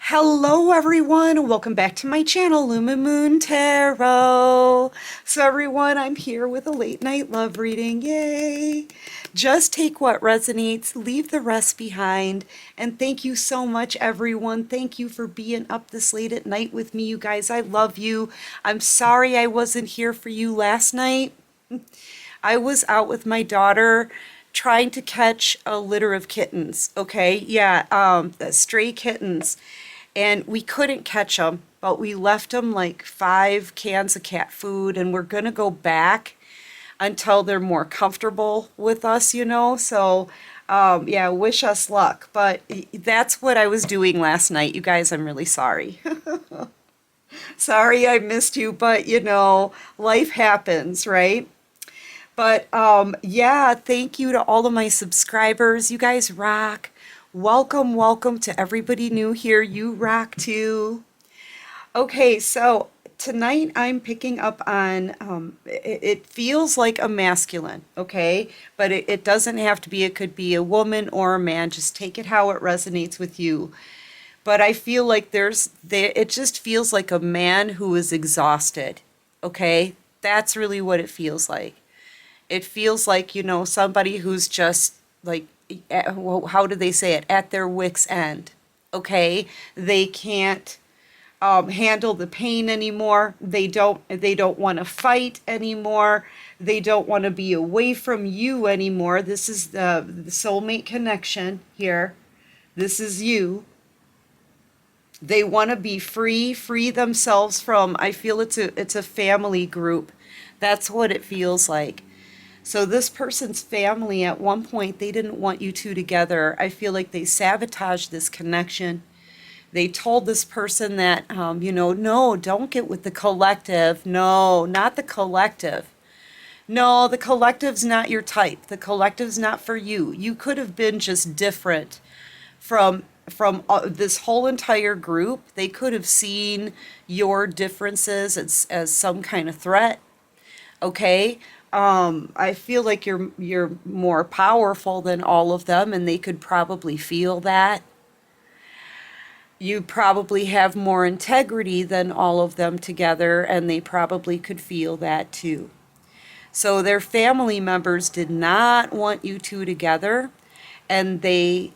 Hello everyone, welcome back to my channel, Luma Moon Tarot. So everyone, I'm here with a late night love reading, yay! Just take what resonates, leave the rest behind, and thank you so much everyone. Thank you for being up this late at night with me, you guys. I love you. I'm sorry I wasn't here for you last night. I was out with my daughter trying to catch a litter of kittens, okay? Yeah, the stray kittens. And we couldn't catch them, but we left them like 5 cans of cat food, and we're gonna go back until they're more comfortable with us, you know? So, yeah, wish us luck. But that's what I was doing last night. You guys, I'm really sorry. Sorry I missed you, but you know, life happens, right? But yeah, thank you to all of my subscribers. You guys rock. Welcome, welcome to everybody new here. You rock too. Okay, so tonight I'm picking up on, it feels like a masculine, okay? But it doesn't have to be. It could be a woman or a man. Just take it how it resonates with you. But I feel like it just feels like a man who is exhausted, okay? That's really what it feels like. It feels like, you know, somebody who's just like, well, how do they say it? At their wits' end. Okay, they can't handle the pain anymore. They don't want to fight anymore. They don't want to be away from you anymore. This is the soulmate connection here. This is you. They want to be free themselves from. I feel it's a family group. That's what it feels like. So this person's family, at one point, they didn't want you two together. I feel like they sabotaged this connection. They told this person that, you know, no, don't get with the collective. No, not the collective. No, the collective's not your type. The collective's not for you. You could have been just different from this whole entire group. They could have seen your differences as some kind of threat. Okay? I feel like you're more powerful than all of them, and they could probably feel that. You probably have more integrity than all of them together, and they probably could feel that too. So their family members did not want you two together, and they,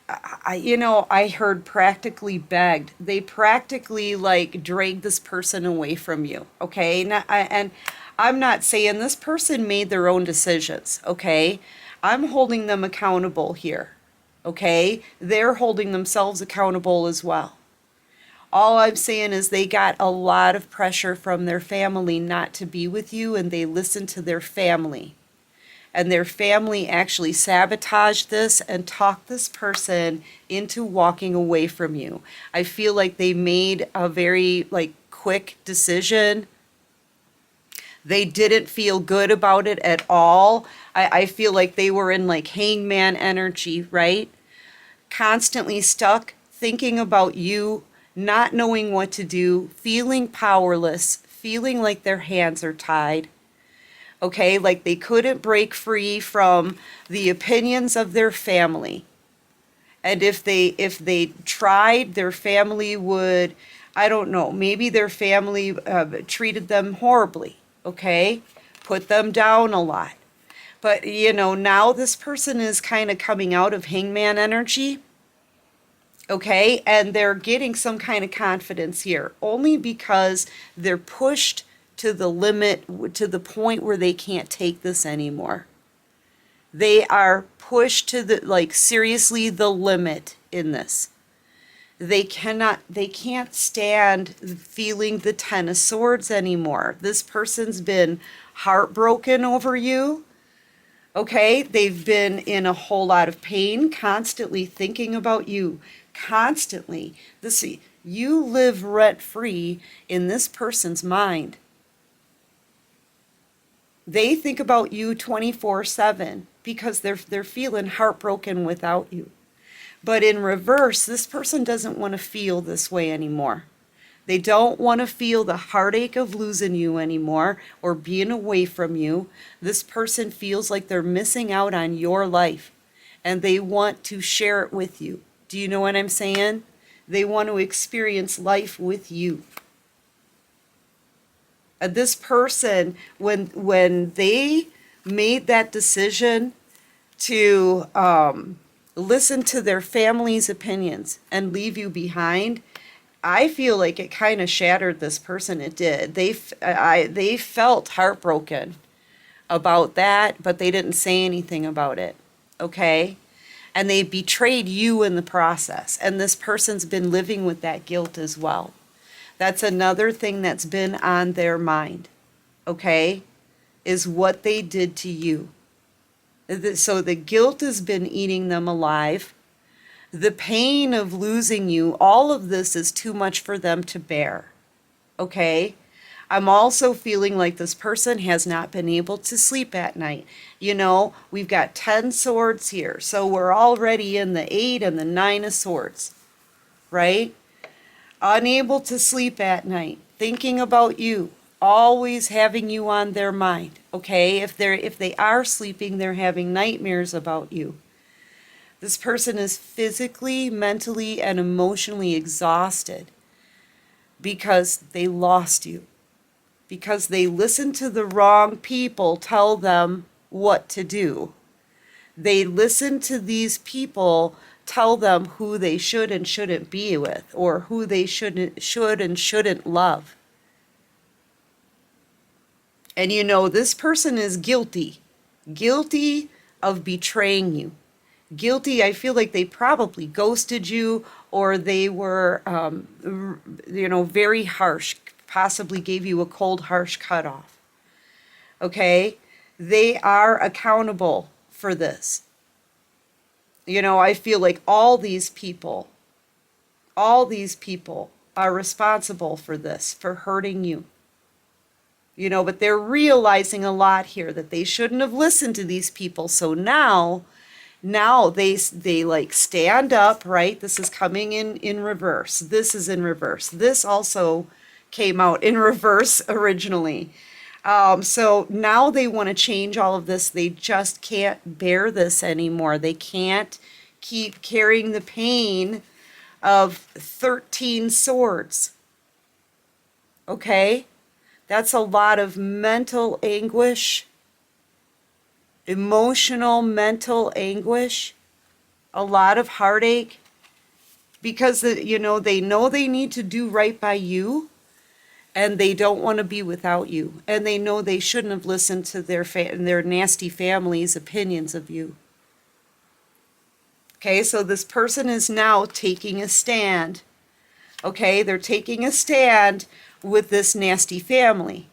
I heard practically begged. They practically like dragged this person away from you, okay? And I'm not saying this person made their own decisions, okay? I'm holding them accountable here, okay? They're holding themselves accountable as well. All I'm saying is they got a lot of pressure from their family not to be with you, and they listened to their family. And their family actually sabotaged this and talked this person into walking away from you. I feel like they made a very like quick decision. They didn't feel good about it at all. I feel like they were in like hangman energy, right? Constantly stuck, thinking about you, not knowing what to do, feeling powerless, feeling like their hands are tied. Okay, like they couldn't break free from the opinions of their family. And if they tried, their family would, I don't know, maybe their family treated them horribly. Okay, put them down a lot. But you know, now this person is kind of coming out of hangman energy. Okay, and they're getting some kind of confidence here only because they're pushed to the limit, to the point where they can't take this anymore. They are pushed to the, like, seriously, the limit in this. They can't stand feeling the Ten of Swords anymore. This person's been heartbroken over you. Okay, they've been in a whole lot of pain, constantly thinking about you, constantly. You live rent-free in this person's mind. They think about you 24/7 because they're feeling heartbroken without you. But in reverse, this person doesn't want to feel this way anymore. They don't want to feel the heartache of losing you anymore or being away from you. This person feels like they're missing out on your life, and they want to share it with you. Do you know what I'm saying? They want to experience life with you. This person, when they made that decision to listen to their family's opinions and leave you behind, I feel like it kind of shattered this person. It did. They felt heartbroken about that, but they didn't say anything about it. Okay? And they betrayed you in the process. And this person's been living with that guilt as well. That's another thing that's been on their mind. Okay? Is what they did to you. So the guilt has been eating them alive. The pain of losing you, all of this is too much for them to bear. Okay? I'm also feeling like this person has not been able to sleep at night. You know, we've got 10 swords here, so we're already in the 8 and the 9 of swords, right? Unable to sleep at night, thinking about you, always having you on their mind, okay? If they are sleeping, they're having nightmares about you. This person is physically, mentally, and emotionally exhausted because they lost you. Because they listened to the wrong people tell them what to do. They listened to these people tell them who they should and shouldn't be with, or who they should and shouldn't love. And you know, this person is guilty of betraying you. Guilty, I feel like they probably ghosted you, or they were, very harsh, possibly gave you a cold, harsh cutoff. Okay? They are accountable for this. You know, I feel like all these people are responsible for this, for hurting you. You know, but they're realizing a lot here that they shouldn't have listened to these people. So now they like stand up, right? This is coming in reverse. This is in reverse. This also came out in reverse originally. So now they want to change all of this. They just can't bear this anymore. They can't keep carrying the pain of 13 swords. Okay? That's a lot of mental anguish, emotional, mental anguish, a lot of heartache, because they know they need to do right by you, and they don't want to be without you, and they know they shouldn't have listened to their nasty family's opinions of you. Okay, so this person is now taking a stand. Okay, they're taking a stand with this nasty family.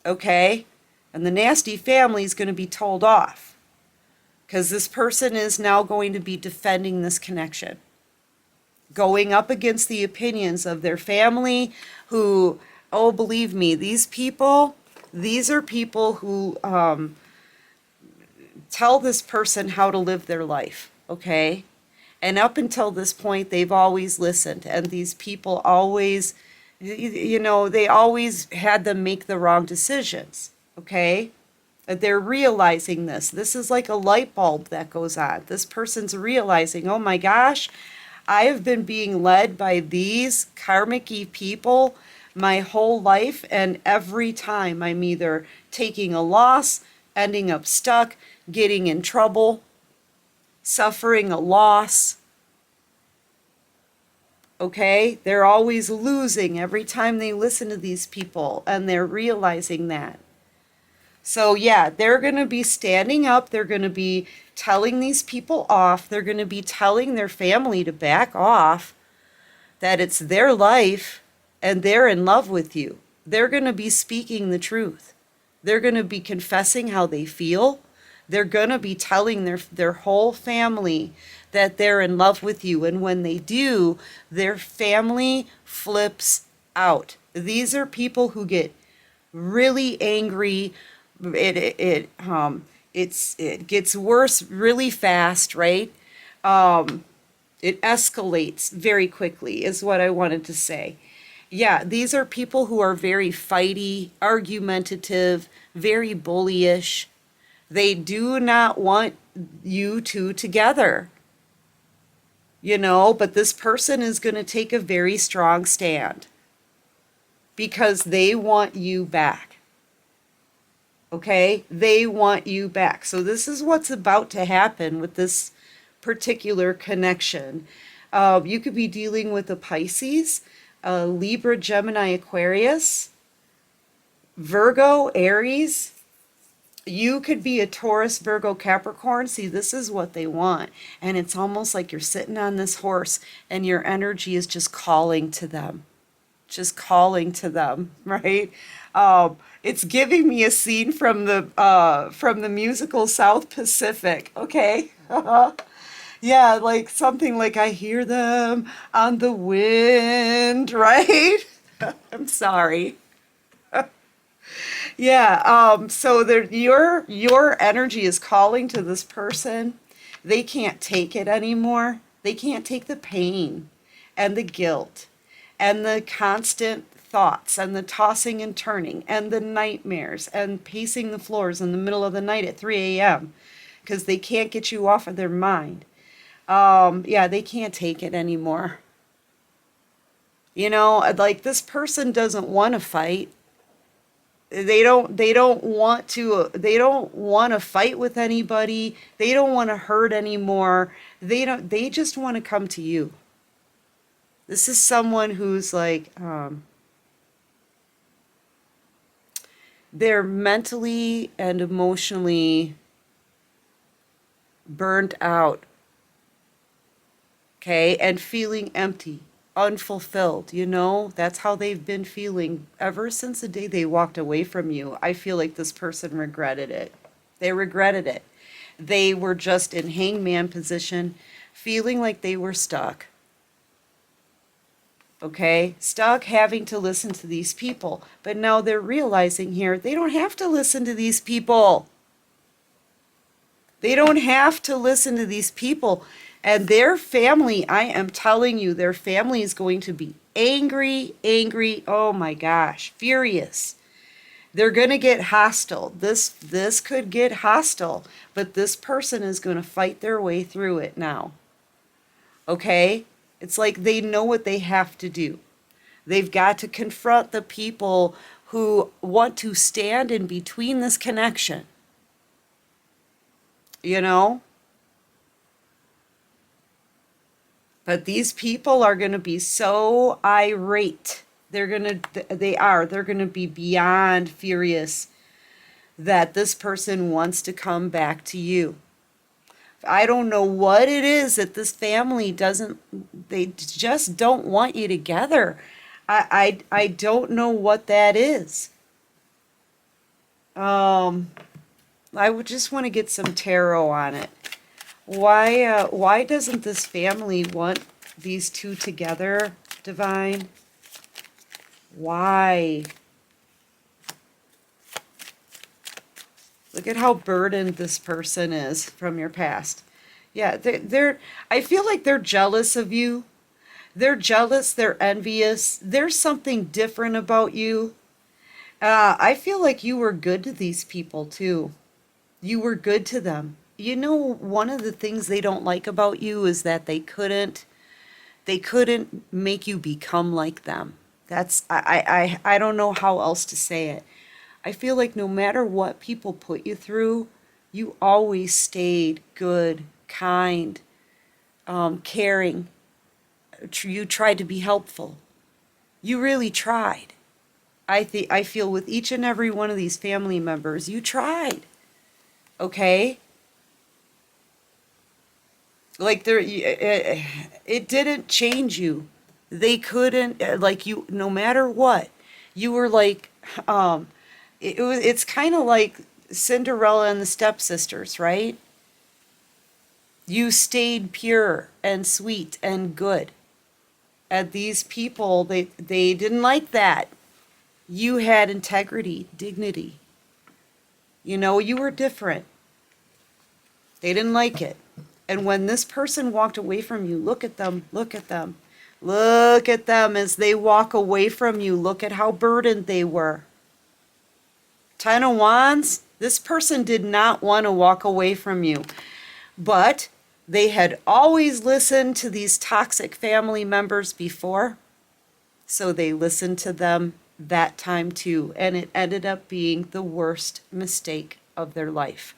Okay, and the nasty family is going to be told off, because this person is now going to be defending this connection, going up against the opinions of their family who, oh, believe me, these are people who tell this person how to live their life, okay? And up until this point, they've always listened, and these people always, they always had them make the wrong decisions, okay? They're realizing this. This is like a light bulb that goes on. This person's realizing, oh my gosh, I have been being led by these karmic-y people my whole life, and every time I'm either taking a loss, ending up stuck, getting in trouble, suffering a loss. Okay? They're always losing every time they listen to these people, and they're realizing that. So yeah, they're going to be standing up. They're going to be telling these people off. They're going to be telling their family to back off, that it's their life and they're in love with you. They're going to be speaking the truth. They're going to be confessing how they feel. They're going to be telling their whole family that they're in love with you. And when they do, their family flips out. These are people who get really angry. It gets worse really fast, right? It escalates very quickly, is what I wanted to say. Yeah, these are people who are very fighty, argumentative, very bullyish. They do not want you two together. but this person is going to take a very strong stand because they want you back. Okay? They want you back. So this is what's about to happen with this particular connection. You could be dealing with a Pisces, a Libra, Gemini, Aquarius, Virgo, Aries. You could be a Taurus, Virgo, Capricorn. See, this is what they want. And it's almost like you're sitting on this horse and your energy is just calling to them. Just calling to them, right? It's giving me a scene from the musical South Pacific, okay? Yeah, like something like I hear them on the wind, right? I'm sorry. Yeah, so your energy is calling to this person. They can't take it anymore. They can't take the pain and the guilt and the constant thoughts and the tossing and turning and the nightmares and pacing the floors in the middle of the night at 3 a.m. because they can't get you off of their mind. Yeah, they can't take it anymore. Like this person doesn't want to fight. They don't want to fight with anybody. They don't want to hurt anymore. They just want to come to you. This is someone who's like they're mentally and emotionally burnt out, okay, and feeling empty, unfulfilled. That's how they've been feeling ever since the day they walked away from you. I feel like this person regretted it. They regretted it. They were just in hangman position, feeling like they were stuck. Okay, stuck having to listen to these people. But now they're realizing here they don't have to listen to these people. They don't have to listen to these people. And their family, I am telling you, their family is going to be angry, oh my gosh, furious. They're going to get hostile. This could get hostile, but this person is going to fight their way through it now. Okay? It's like they know what they have to do. They've got to confront the people who want to stand in between this connection. But these people are going to be so irate. They're going to be beyond furious that this person wants to come back to you. I don't know what it is that this family they just don't want you together. I don't know what that is. I would just want to get some tarot on it. Why doesn't this family want these two together, Divine? Why? Look at how burdened this person is from your past. Yeah, I feel like they're jealous of you. They're jealous, they're envious. There's something different about you. I feel like you were good to these people too. You were good to them. One of the things they don't like about you is that they couldn't make you become like them. I don't know how else to say it. I feel like no matter what people put you through, you always stayed good, kind, caring. You tried to be helpful. You really tried. I feel with each and every one of these family members, you tried. Okay? Like it didn't change you. They couldn't, like you, no matter what, you were like, it's kind of like Cinderella and the stepsisters, right? You stayed pure and sweet and good. And these people, they didn't like that. You had integrity, dignity. You were different. They didn't like it. And when this person walked away from you, look at them, look at them. Look at them as they walk away from you. Look at how burdened they were. Ten of Wands, this person did not want to walk away from you. But They had always listened to these toxic family members before, so they listened to them that time too, and it ended up being the worst mistake of their life.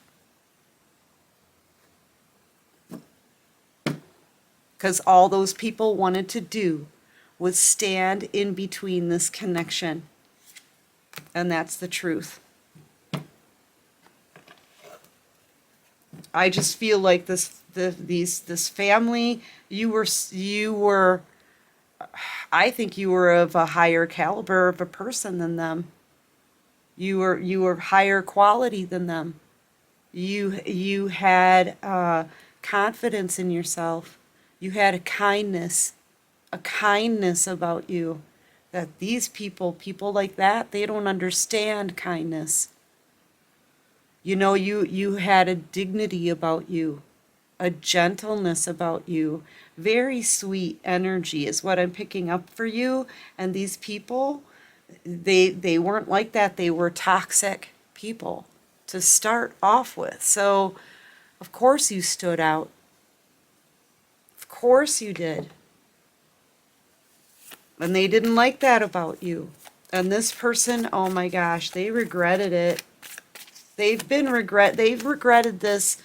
Because all those people wanted to do was stand in between this connection. And that's the truth. I just feel like this family, you were, I think you were of a higher caliber of a person than them. You were higher quality than them. You had confidence in yourself. You had a kindness about you, that these people like that, they don't understand kindness. You know, you had a dignity about you, a gentleness about you, very sweet energy is what I'm picking up for you. And these people, they weren't like that. They were toxic people to start off with. So, of course you stood out. Of course you did. And they didn't like that about you. And this person, oh my gosh, they regretted it. They've regretted this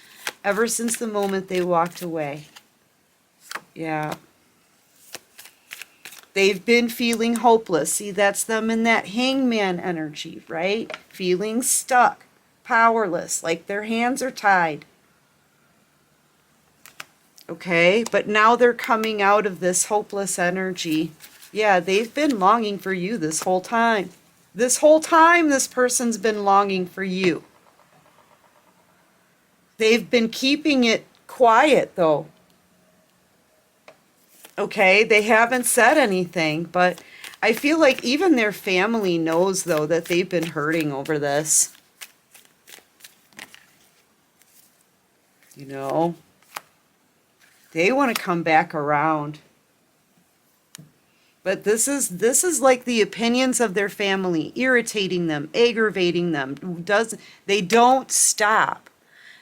ever since the moment they walked away. Yeah. They've been feeling hopeless. See, that's them in that hangman energy, right? Feeling stuck, powerless, like their hands are tied. Okay, but now they're coming out of this hopeless energy. Yeah, they've been longing for you this whole time. This whole time, this person's been longing for you. They've been keeping it quiet, though. Okay, they haven't said anything, but I feel like even their family knows, though, that they've been hurting over this. You know, they want to come back around. But this is like the opinions of their family, irritating them, aggravating them. They don't stop.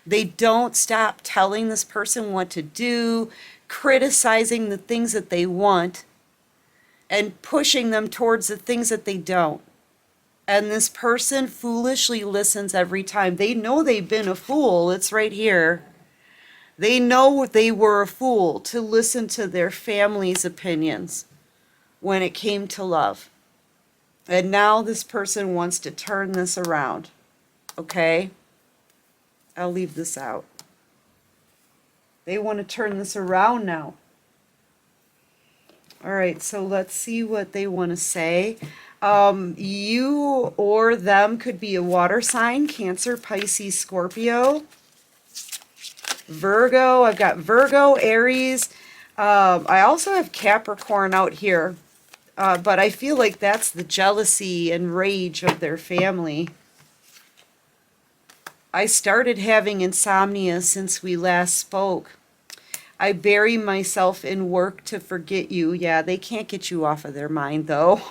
They don't stop telling this person what to do, criticizing the things that they want, and pushing them towards the things that they don't. And this person foolishly listens every time. They know they've been a fool. It's right here. They know they were a fool to listen to their family's opinions when it came to love. And now this person wants to turn this around. Okay? I'll leave this out. They want to turn this around now. All right, so let's see what they want to say. You or them could be a water sign, Cancer, Pisces, Scorpio, Virgo. I've got Virgo, Aries. I also have Capricorn out here. But I feel like that's the jealousy and rage of their family. I started having insomnia since we last spoke. I bury myself in work to forget you. Yeah, they can't get you off of their mind, though.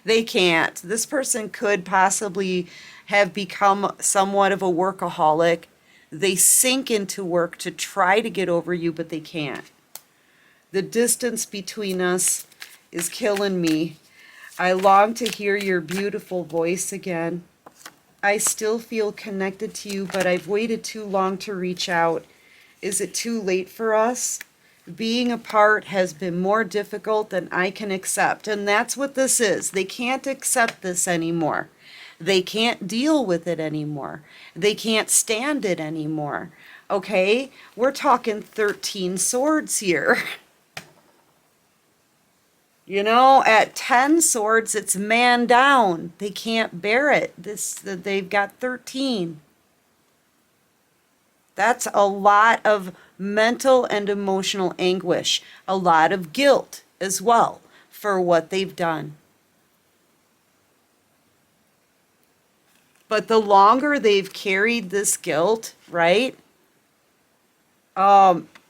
They can't. This person could possibly have become somewhat of a workaholic. They sink into work to try to get over you, but they can't. The distance between us is killing me. I long to hear your beautiful voice again. I still feel connected to you, but I've waited too long to reach out. Is it too late for us? Being apart has been more difficult than I can accept. And that's what this is. They can't accept this anymore. They can't deal with it anymore. They can't stand it anymore. Okay? We're talking 13 swords here. You know, at 10 swords, it's man down. They can't bear it. They've got 13. That's a lot of mental and emotional anguish, a lot of guilt as well for what they've done. But the longer they've carried this guilt, right?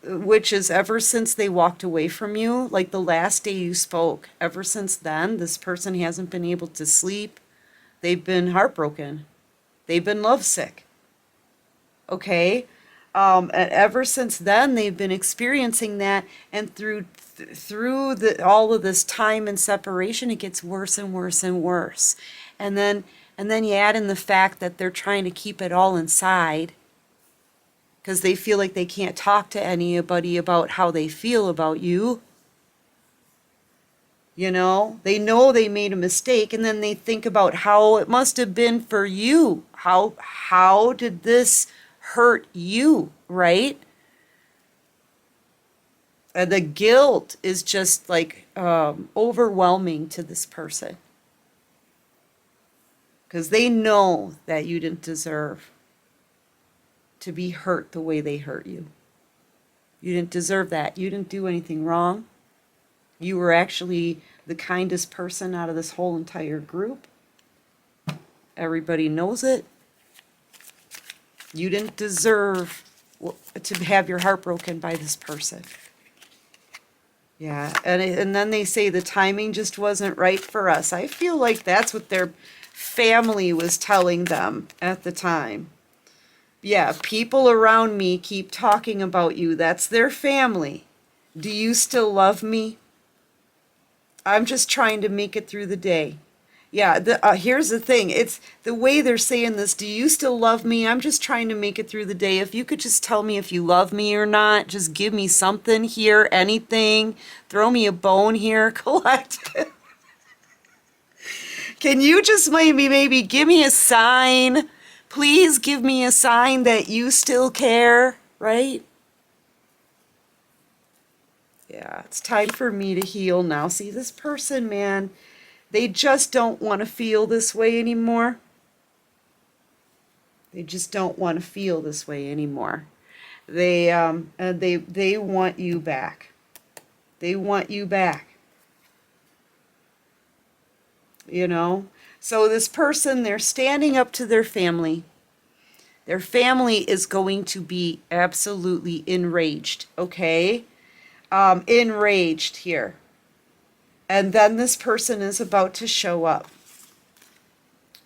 Which is ever since they walked away from you, like the last day you spoke, ever since then, this person hasn't been able to sleep. They've been heartbroken. They've been lovesick. Okay? And ever since then, they've been experiencing that, and through all of this time and separation, it gets worse and worse and worse. And then you add in the fact that they're trying to keep it all inside because they feel like they can't talk to anybody about how they feel about you. You know they made a mistake, and then they think about how it must have been for you. How did this hurt you, right? The guilt is just like overwhelming to this person because they know that you didn't deserve to be hurt the way they hurt you. You didn't deserve that. You didn't do anything wrong. You were actually the kindest person out of this whole entire group. Everybody knows it. You didn't deserve to have your heart broken by this person. Yeah, and then they say the timing just wasn't right for us. I feel like that's what their family was telling them at the time. Yeah, people around me keep talking about you. That's their family. Do you still love me? I'm just trying to make it through the day. Yeah, here's the thing. It's the way they're saying this. Do you still love me? I'm just trying to make it through the day. If you could just tell me if you love me or not, just give me something here, anything. Throw me a bone here, collective. Can you just maybe give me a sign? Please give me a sign that you still care, right? Yeah, it's time for me to heal now. See, this person, man, they just don't want to feel this way anymore. They just don't want to feel this way anymore. They want you back. They want you back. You know? So this person, they're standing up to their family. Their family is going to be absolutely enraged, okay? Enraged here. And then this person is about to show up.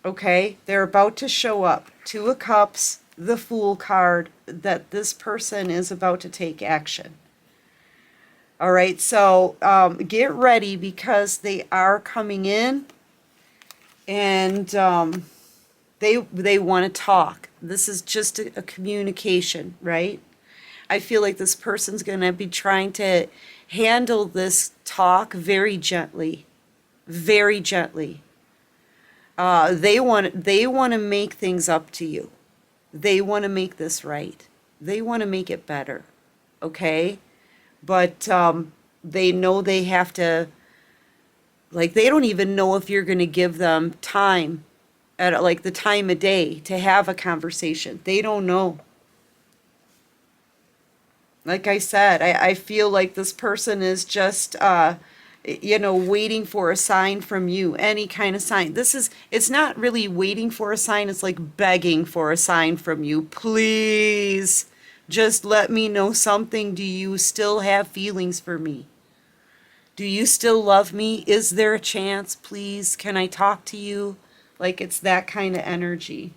Okay? They're about to show up. Two of Cups, the Fool card, that this person is about to take action. All right, so get ready because they are coming in, and they want to talk. This is just a communication, right? I feel like this person's going to be trying to handle this talk very gently, very gently. They want to make things up to you. They want to make this right. They want to make it better, okay? But they know they have to, like, they don't even know if you're going to give them time, at like the time of day to have a conversation. They don't know. Like I said, I feel like this person is just, waiting for a sign from you, any kind of sign. It's not really waiting for a sign, it's like begging for a sign from you. Please, just let me know something. Do you still have feelings for me? Do you still love me? Is there a chance? Please, can I talk to you? Like, it's that kind of energy.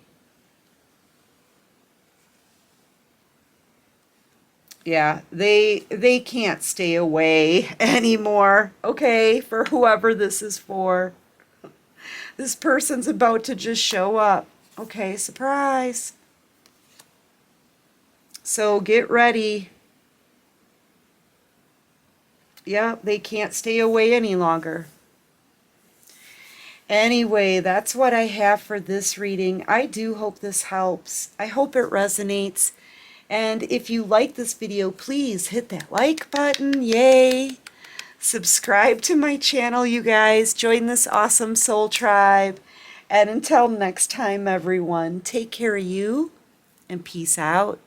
Yeah, they can't stay away anymore, okay, for whoever this is for. This person's about to just show up. Okay, surprise. So get ready. Yeah, they can't stay away any longer. Anyway, that's what I have for this reading. I do hope this helps. I hope it resonates. And if you like this video, please hit that like button. Yay! Subscribe to my channel, you guys. Join this awesome soul tribe. And until next time, everyone, take care of you and peace out.